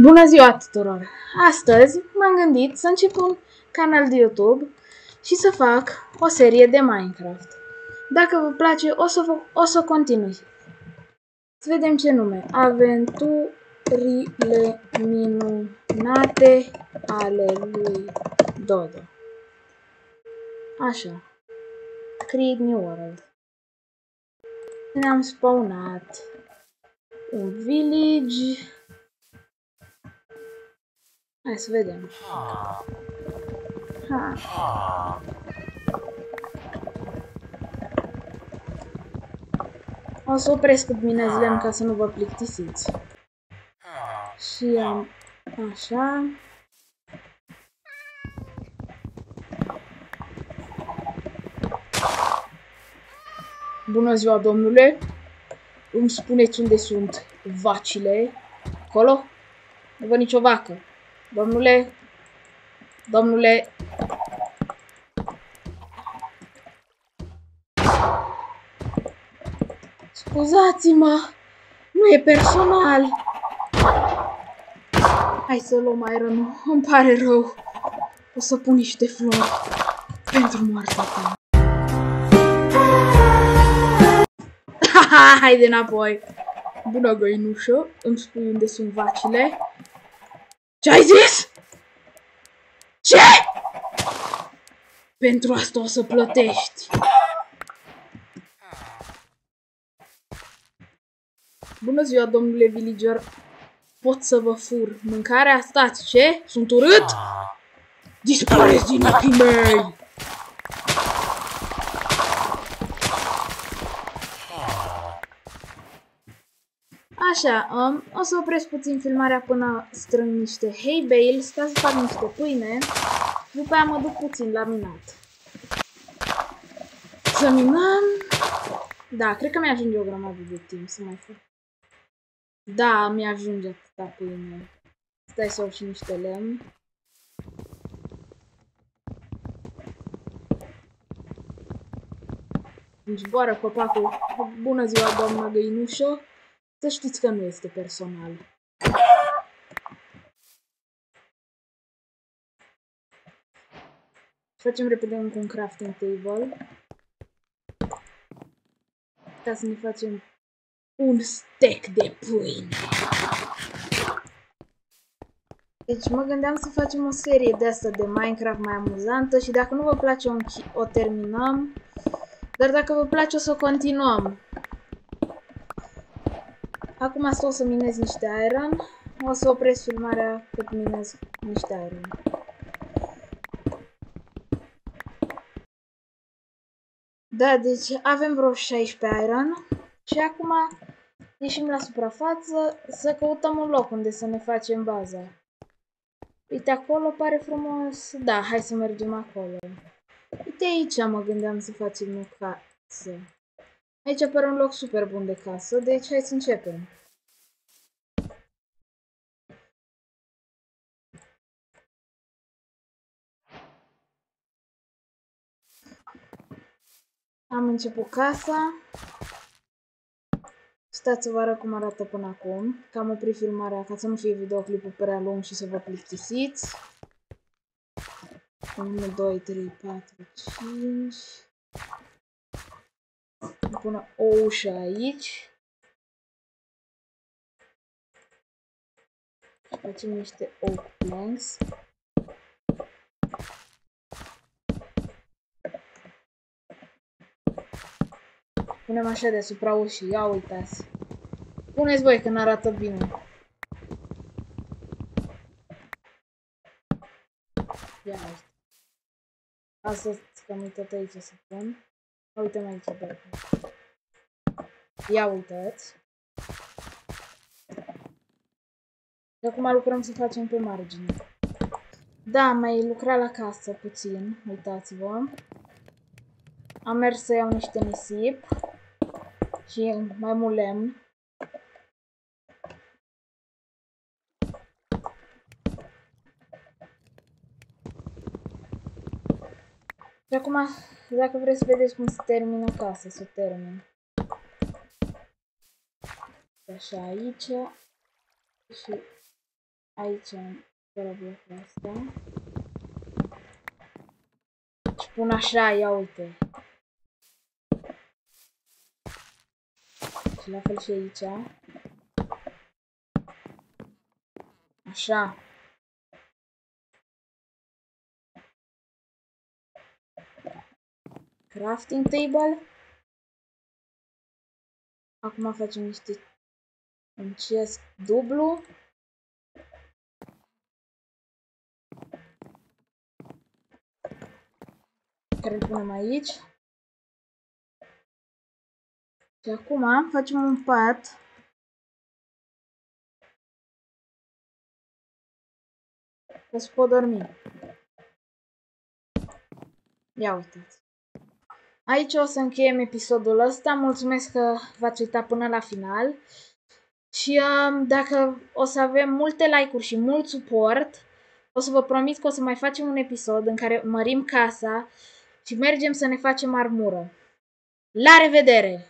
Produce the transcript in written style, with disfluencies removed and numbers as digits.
Bună ziua tuturor! Astăzi m-am gândit să încep un canal de YouTube și să fac o serie de Minecraft. Dacă vă place, o să continui. Să vedem ce nume. Aventurile minunate ale lui Dodo. Așa. Create New World. Ne-am spawnat un village. Hai să vedem. O să opresc cât minez lemn ca să nu vă plictisiți. Și am așa. Bună ziua, domnule! Îmi spuneți unde sunt vacile? Acolo? Nu văd nicio vacă. Domnule? Domnule? Scuzați-mă! Nu e personal! Hai să luăm iron-ul. Îmi pare rău. O să pun niște flori pentru moartea ta. Haide înapoi! Bună, găinușă! Îmi spui unde sunt vacile? Ce ai zis? Ce? Pentru asta o să plătești. Bună ziua, domnule villager. Pot să vă fur mâncarea? Stați, ce? Sunt urât? Dispăreți din ochii mei! Așa, o să opresc puțin filmarea până strâng niște hay bales ca să fac niște pâine. După aia mă duc puțin la minat. Să minăm. Da, cred că mi-ajunge o grămadă de timp să mai fac. Da, mi-ajunge atâta pâine. Stai să iau și niște lemn. Îmi zboară copacul. Bună ziua, doamna găinușă. Să știți că nu este personal. Facem repede un crafting table. Ca să ne facem un stack de pâine. Deci mă gândeam să facem o serie de asta de Minecraft mai amuzantă și dacă nu vă place o terminăm. Dar dacă vă place o să continuăm. Acum asta o să minez niște iron. O să opresc filmarea cât minez niște iron. Da, deci avem vreo 16 iron. Și acum ieșim la suprafață să căutăm un loc unde să ne facem baza. Uite, acolo pare frumos. Da, hai să mergem acolo. Uite, aici mă gândeam să facem o casă. Aici apare un loc super bun de casă, deci hai să începem. Am început casa. Stați să vă arăt cum arată până acum. Că am oprit filmarea ca să nu fie videoclipul prea lung și să vă plictisiți. 1, 2, 3, 4, 5. Pun o ușă aici. Și facem niște oak planks. Punem așa deasupra ușii. Ia uitați. Puneți voi când arată bine. Ia uite. Asta că am uitat aici să pun. Uite mai aici. Bă. Ia uitați. Și acum lucrăm să facem pe margine. Da, am mai lucrat la casă puțin. Uitați-vă. Am mers să iau niște nisip. Și mai mult lemn. Și acum, dacă vreți să vedeți cum se termină casa, să termin. Așa aici. Și aici, fără blocul ăsta. Și pun așa, ia uite. Și la fel și aici. Așa. Crafting table. Acum facem niște un chest dublu. Care îl punem aici. Și acum facem un pat. Ca să pot dormi. Ia uitați. Aici o să încheiem episodul ăsta. Mulțumesc că v-ați uitat până la final. Și dacă o să avem multe like-uri și mult suport, o să vă promit că o să mai facem un episod în care mărim casa și mergem să ne facem armură. La revedere!